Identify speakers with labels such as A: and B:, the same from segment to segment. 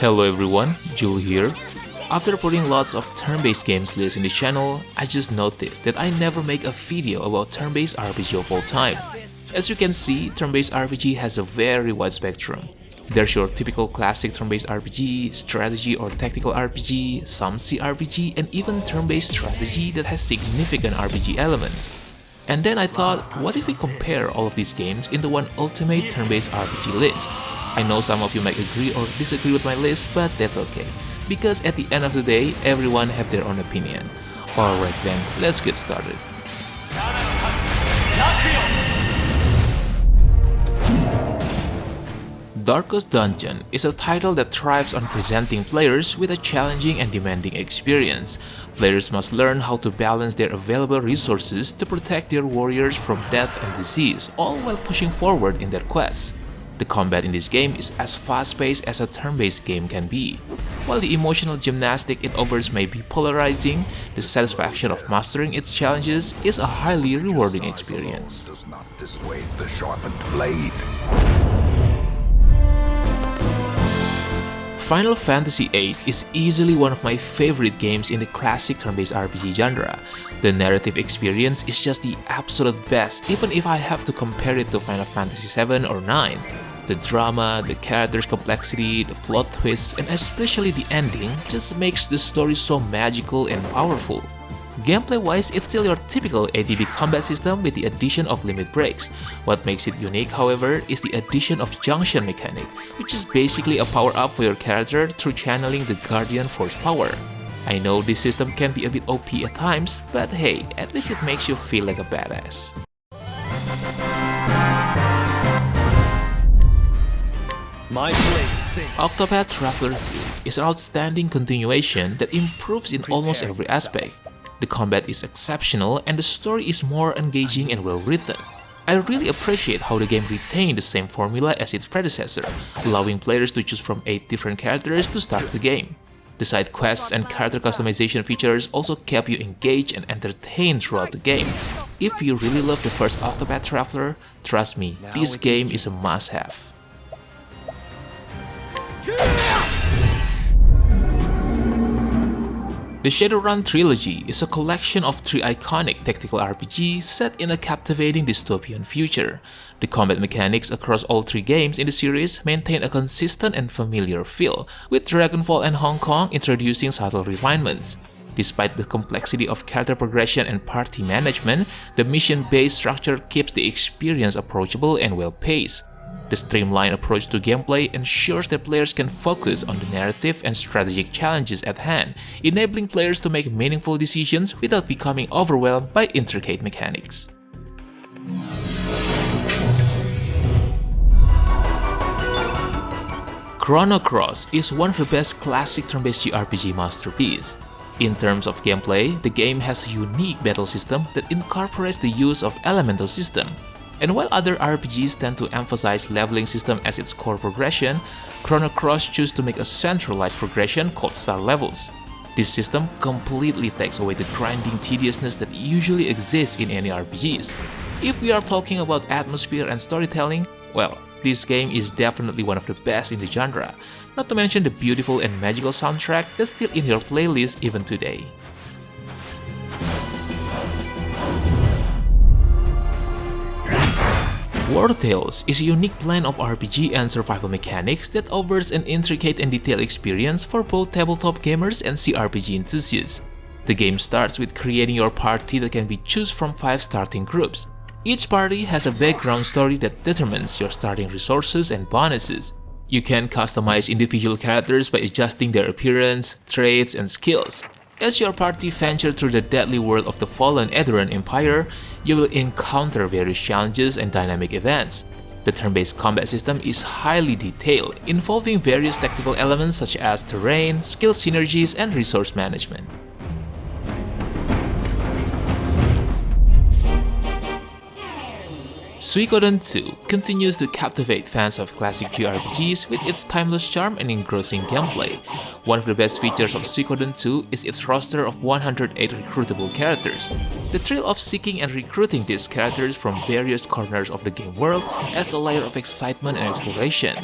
A: Hello everyone, Jul here. After putting lots of turn-based games lists in the channel, I just noticed that I never make a video about turn-based RPG of all time. As you can see, turn-based RPG has a very wide spectrum. There's your typical classic turn-based RPG, strategy or tactical RPG, some CRPG, and even turn-based strategy that has significant RPG elements. And then I thought, what if we compare all of these games into one ultimate turn-based RPG list? I know some of you might agree or disagree with my list, but that's okay. Because at the end of the day, everyone have their own opinion. Alright then, let's get started. Darkest Dungeon is a title that thrives on presenting players with a challenging and demanding experience. Players must learn how to balance their available resources to protect their warriors from death and disease, all while pushing forward in their quests. The combat in this game is as fast-paced as a turn-based game can be. While the emotional gymnastic it offers may be polarizing, the satisfaction of mastering its challenges is a highly rewarding experience.
B: Does not dissuade the sharpened blade.
A: Final Fantasy VIII is easily one of my favorite games in the classic turn-based RPG genre. The narrative experience is just the absolute best, even if I have to compare it to Final Fantasy VII or IX. The drama, the characters' complexity, the plot twists, and especially the ending just makes the story so magical and powerful. Gameplay-wise, it's still your typical ATB combat system with the addition of limit breaks. What makes it unique, however, is the addition of junction mechanic, which is basically a power-up for your character through channeling the Guardian Force power. I know this system can be a bit OP at times, but hey, at least it makes you feel like a badass. Octopath Traveler 2 is an outstanding continuation that improves in almost every aspect. The combat is exceptional and the story is more engaging and well written. I really appreciate how the game retained the same formula as its predecessor, allowing players to choose from 8 different characters to start the game. The side quests and character customization features also kept you engaged and entertained throughout the game. If you really love the first Octopath Traveler, trust me, this game is a must-have. The Shadowrun Trilogy is a collection of 3 iconic tactical RPGs set in a captivating dystopian future. The combat mechanics across all 3 games in the series maintain a consistent and familiar feel, with Dragonfall and Hong Kong introducing subtle refinements. Despite the complexity of character progression and party management, the mission-based structure keeps the experience approachable and well-paced. The streamlined approach to gameplay ensures that players can focus on the narrative and strategic challenges at hand, enabling players to make meaningful decisions without becoming overwhelmed by intricate mechanics. Chrono Cross is one of the best classic turn-based RPG masterpieces. In terms of gameplay, the game has a unique battle system that incorporates the use of elemental system. And while other RPGs tend to emphasize leveling system as its core progression, Chrono Cross chose to make a centralized progression called star levels. This system completely takes away the grinding tediousness that usually exists in any RPGs. If we are talking about atmosphere and storytelling, well, this game is definitely one of the best in the genre, not to mention the beautiful and magical soundtrack that's still in your playlist even today. Wartales is a unique blend of RPG and survival mechanics that offers an intricate and detailed experience for both tabletop gamers and CRPG enthusiasts. The game starts with creating your party that can be chosen from 5 starting groups. Each party has a background story that determines your starting resources and bonuses. You can customize individual characters by adjusting their appearance, traits, and skills. As your party ventures through the deadly world of the fallen Edoran Empire, you will encounter various challenges and dynamic events. The turn-based combat system is highly detailed, involving various tactical elements such as terrain, skill synergies, and resource management. Suikoden 2 continues to captivate fans of classic JRPGs with its timeless charm and engrossing gameplay. One of the best features of Suikoden 2 is its roster of 108 recruitable characters. The thrill of seeking and recruiting these characters from various corners of the game world adds a layer of excitement and exploration.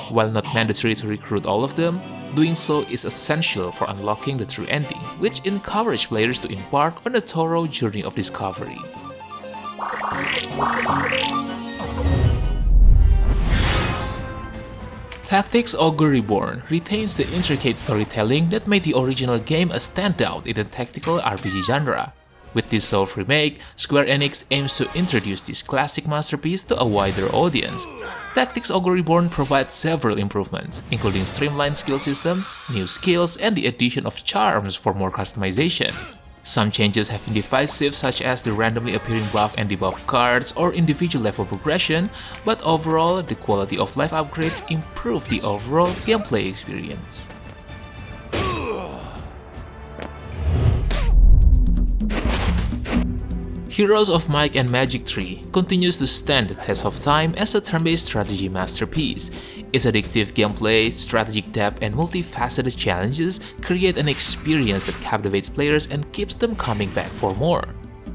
A: While not mandatory to recruit all of them, Doing so is essential for unlocking the true ending, which encourages players to embark on a thorough journey of discovery. Tactics Ogre Reborn retains the intricate storytelling that made the original game a standout in the tactical RPG genre. With this soft remake, Square Enix aims to introduce this classic masterpiece to a wider audience. Tactics Ogre Reborn provides several improvements, including streamlined skill systems, new skills, and the addition of charms for more customization. Some changes have been divisive, such as the randomly appearing buff and debuff cards or individual level progression, but overall, the quality of life upgrades improve the overall gameplay experience. Heroes of Might and Magic 3 continues to stand the test of time as a turn-based strategy masterpiece. Its addictive gameplay, strategic depth, and multifaceted challenges create an experience that captivates players and keeps them coming back for more.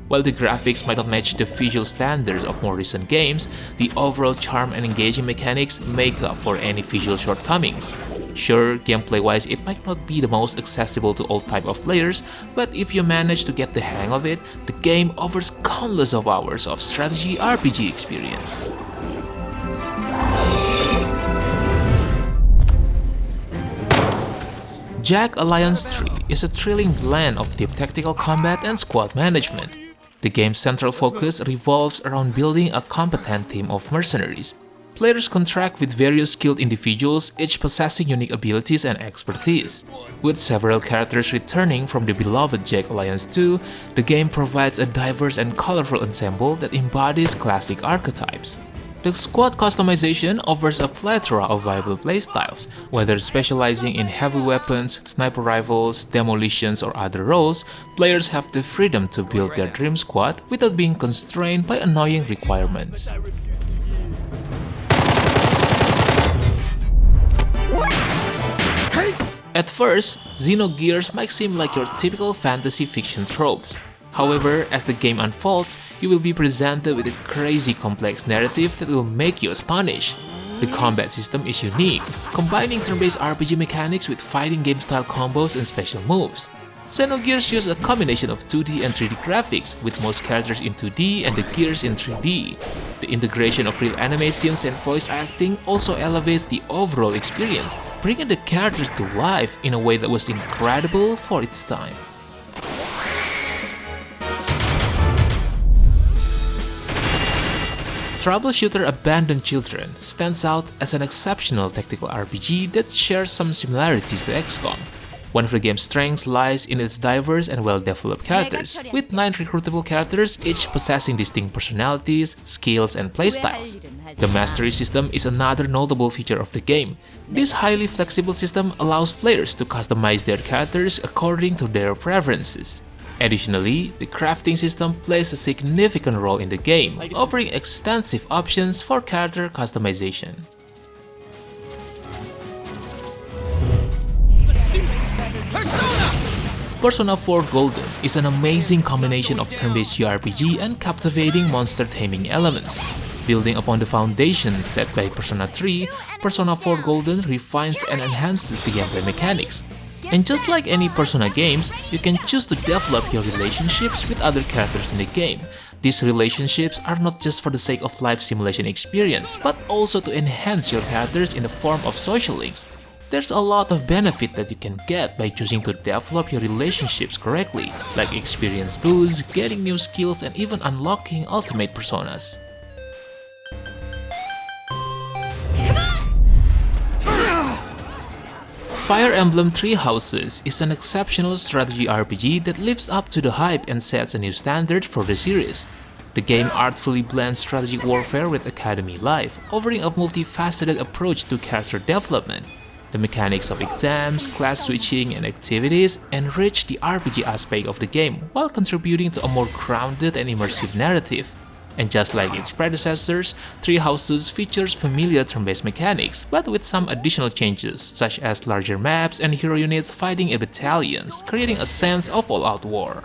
A: While the graphics might not match the visual standards of more recent games, the overall charm and engaging mechanics make up for any visual shortcomings. Sure, gameplay-wise it might not be the most accessible to all type of players, but if you manage to get the hang of it, the game offers countless of hours of strategy RPG experience. Jagged Alliance 3 is a thrilling blend of deep tactical combat and squad management. The game's central focus revolves around building a competent team of mercenaries. Players contract with various skilled individuals, each possessing unique abilities and expertise. With several characters returning from the beloved Jagged Alliance 2, the game provides a diverse and colorful ensemble that embodies classic archetypes. The squad customization offers a plethora of viable playstyles, whether specializing in heavy weapons, sniper rifles, demolitions, or other roles. Players have the freedom to build their dream squad without being constrained by annoying requirements. At first, Xenogears might seem like your typical fantasy fiction tropes. However, as the game unfolds, you will be presented with a crazy complex narrative that will make you astonished. The combat system is unique, combining turn-based RPG mechanics with fighting game-style combos and special moves. Xenogears uses a combination of 2D and 3D graphics, with most characters in 2D and the gears in 3D. The integration of real anime scenes and voice acting also elevates the overall experience, bringing the characters to life in a way that was incredible for its time. Troubleshooter Abandoned Children stands out as an exceptional tactical RPG that shares some similarities to XCOM. One of the game's strengths lies in its diverse and well-developed characters, with 9 recruitable characters each possessing distinct personalities, skills, and playstyles. The mastery system is another notable feature of the game. This highly flexible system allows players to customize their characters according to their preferences. Additionally, the crafting system plays a significant role in the game, offering extensive options for character customization. Persona 4 Golden is an amazing combination of turn-based JRPG and captivating monster taming elements. Building upon the foundation set by Persona 3, Persona 4 Golden refines and enhances the gameplay mechanics. And just like any Persona games, you can choose to develop your relationships with other characters in the game. These relationships are not just for the sake of life simulation experience, but also to enhance your characters in the form of social links. There's a lot of benefit that you can get by choosing to develop your relationships correctly, like experience boosts, getting new skills, and even unlocking ultimate personas. Fire Emblem Three Houses is an exceptional strategy RPG that lives up to the hype and sets a new standard for the series. The game artfully blends strategic warfare with academy life, offering a multifaceted approach to character development. The mechanics of exams, class switching, and activities enrich the RPG aspect of the game while contributing to a more grounded and immersive narrative. And just like its predecessors, Three Houses features familiar turn-based mechanics, but with some additional changes, such as larger maps and hero units fighting in battalions, creating a sense of all-out war.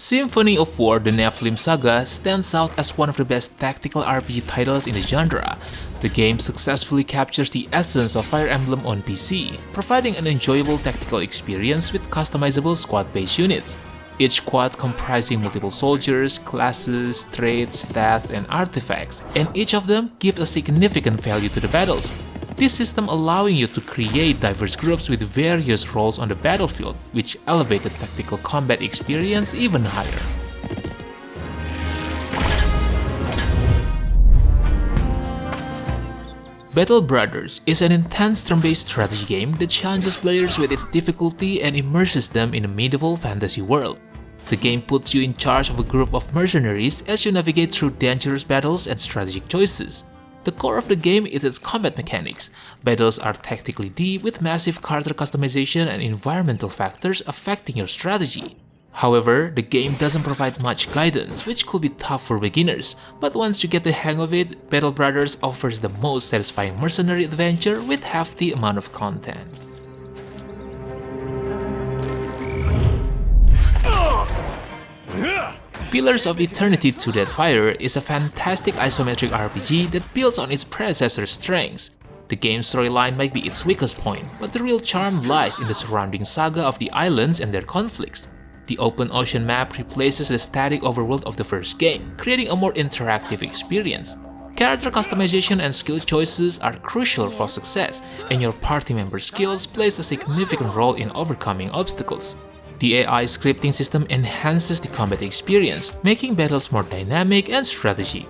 A: Symphony of War: The Nephilim Saga stands out as one of the best tactical RPG titles in the genre. The game successfully captures the essence of Fire Emblem on PC, providing an enjoyable tactical experience with customizable squad-based units. Each squad comprising multiple soldiers, classes, traits, stats, and artifacts, and each of them gives a significant value to the battles. This system allowing you to create diverse groups with various roles on the battlefield, which elevate the tactical combat experience even higher. Battle Brothers is an intense turn-based strategy game that challenges players with its difficulty and immerses them in a medieval fantasy world. The game puts you in charge of a group of mercenaries as you navigate through dangerous battles and strategic choices. The core of the game is its combat mechanics. Battles are tactically deep with massive character customization and environmental factors affecting your strategy. However, the game doesn't provide much guidance, which could be tough for beginners, but once you get the hang of it, Battle Brothers offers the most satisfying mercenary adventure with hefty amount of content. Pillars of Eternity 2: Deadfire is a fantastic isometric RPG that builds on its predecessor's strengths. The game's storyline might be its weakest point, but the real charm lies in the surrounding saga of the islands and their conflicts. The open ocean map replaces the static overworld of the first game, creating a more interactive experience. Character customization and skill choices are crucial for success, and your party member skills plays a significant role in overcoming obstacles. The AI scripting system enhances the combat experience, making battles more dynamic and strategic.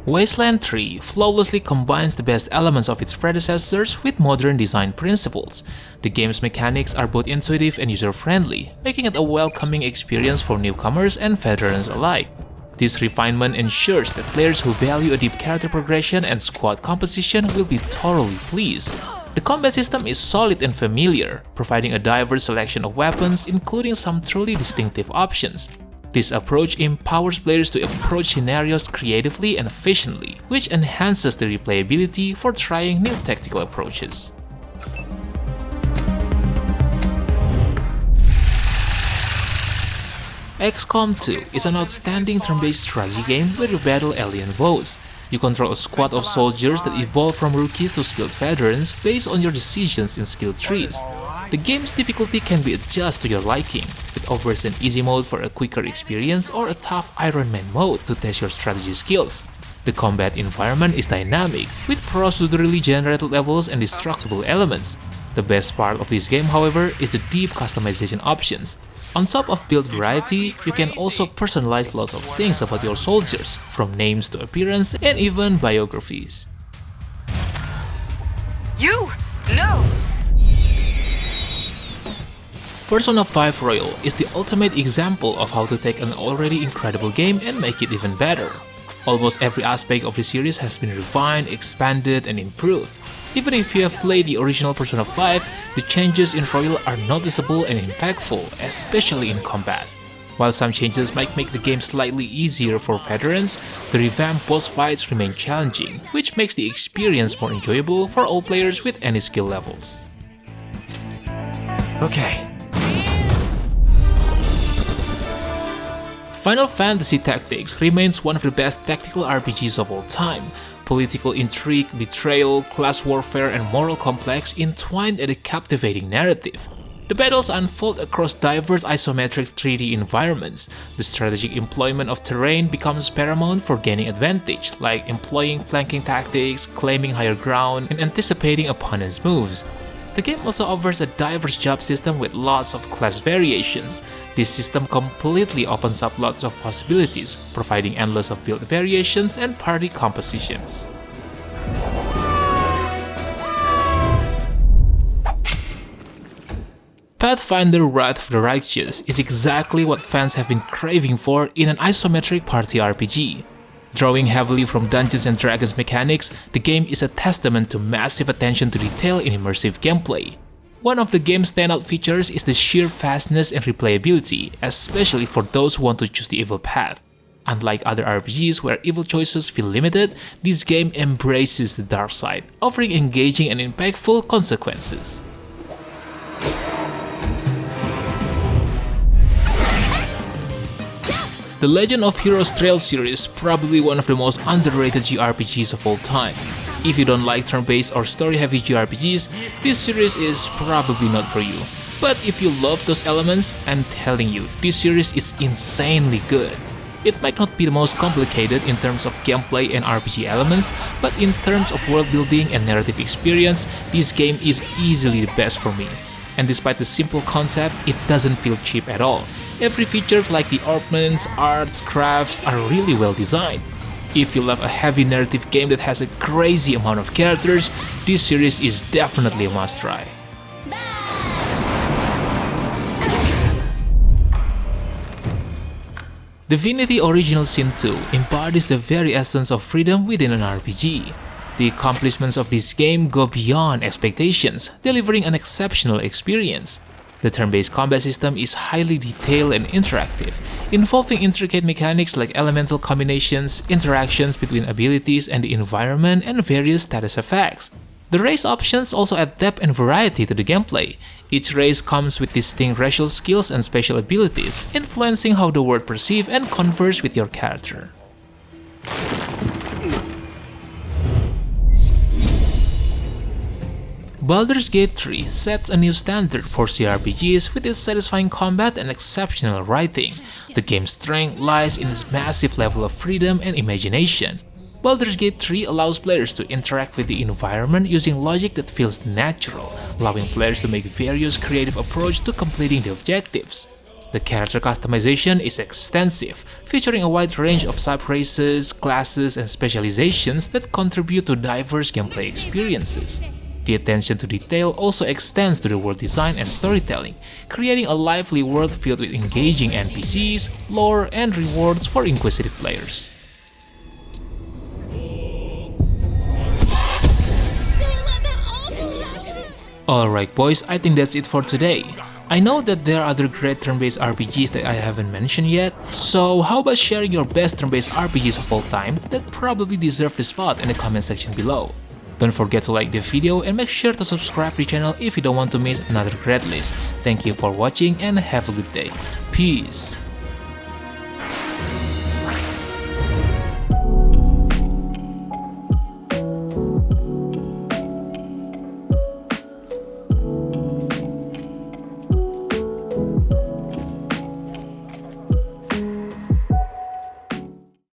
A: Wasteland 3 flawlessly combines the best elements of its predecessors with modern design principles. The game's mechanics are both intuitive and user-friendly, making it a welcoming experience for newcomers and veterans alike. This refinement ensures that players who value a deep character progression and squad composition will be thoroughly pleased. The combat system is solid and familiar, providing a diverse selection of weapons, including some truly distinctive options. This approach empowers players to approach scenarios creatively and efficiently, which enhances the replayability for trying new tactical approaches. XCOM 2 is an outstanding turn-based strategy game where you battle alien foes. You control a squad of soldiers that evolve from rookies to skilled veterans based on your decisions in skill trees. The game's difficulty can be adjusted to your liking. It offers an easy mode for a quicker experience or a tough Iron Man mode to test your strategy skills. The combat environment is dynamic, with procedurally generated levels and destructible elements. The best part of this game, however, is the deep customization options. On top of build variety, you can also personalize lots of things about your soldiers, from names to appearance and even biographies.
C: No!
A: Persona 5 Royal is the ultimate example of how to take an already incredible game and make it even better. Almost every aspect of the series has been refined, expanded, and improved. Even if you have played the original Persona 5, the changes in Royal are noticeable and impactful, especially in combat. While some changes might make the game slightly easier for veterans, the revamped boss fights remain challenging, which makes the experience more enjoyable for all players with any skill levels.
B: Okay.
A: Final Fantasy Tactics remains one of the best tactical RPGs of all time. Political intrigue, betrayal, class warfare, and moral complex entwined in a captivating narrative. The battles unfold across diverse isometric 3D environments. The strategic employment of terrain becomes paramount for gaining advantage, like employing flanking tactics, claiming higher ground, and anticipating opponents' moves. The game also offers a diverse job system with lots of class variations. This system completely opens up lots of possibilities, providing endless of build variations and party compositions. Pathfinder: Wrath of the Righteous is exactly what fans have been craving for in an isometric party RPG. Drawing heavily from Dungeons & Dragons mechanics, the game is a testament to massive attention to detail in immersive gameplay. One of the game's standout features is the sheer fastness and replayability, especially for those who want to choose the evil path. Unlike other RPGs where evil choices feel limited, this game embraces the dark side, offering engaging and impactful consequences. The Legend of Heroes Trail series, probably one of the most underrated JRPGs of all time. If you don't like turn-based or story-heavy JRPGs, this series is probably not for you. But if you love those elements, I'm telling you, this series is insanely good. It might not be the most complicated in terms of gameplay and RPG elements, but in terms of world building and narrative experience, this game is easily the best for me. And despite the simple concept, it doesn't feel cheap at all. Every feature like the ornaments, arts, crafts are really well designed. If you love a heavy narrative game that has a crazy amount of characters, this series is definitely a must-try. Divinity Original Sin 2 embodies the very essence of freedom within an RPG. The accomplishments of this game go beyond expectations, delivering an exceptional experience. The turn-based combat system is highly detailed and interactive, involving intricate mechanics like elemental combinations, interactions between abilities and the environment, and various status effects. The race options also add depth and variety to the gameplay. Each race comes with distinct racial skills and special abilities, influencing how the world perceives and converse with your character. Baldur's Gate 3 sets a new standard for CRPGs with its satisfying combat and exceptional writing. The game's strength lies in its massive level of freedom and imagination. Baldur's Gate 3 allows players to interact with the environment using logic that feels natural, allowing players to make various creative approaches to completing the objectives. The character customization is extensive, featuring a wide range of sub-races, classes, and specializations that contribute to diverse gameplay experiences. The attention to detail also extends to the world design and storytelling, creating a lively world filled with engaging NPCs, lore, and rewards for inquisitive players. Alright boys, I think that's it for today. I know that there are other great turn-based RPGs that I haven't mentioned yet, so how about sharing your best turn-based RPGs of all time that probably deserve the spot in the comment section below. Don't forget to like the video and make sure to subscribe to the channel if you don't want to miss another great list. Thank you for watching and have a good day. Peace!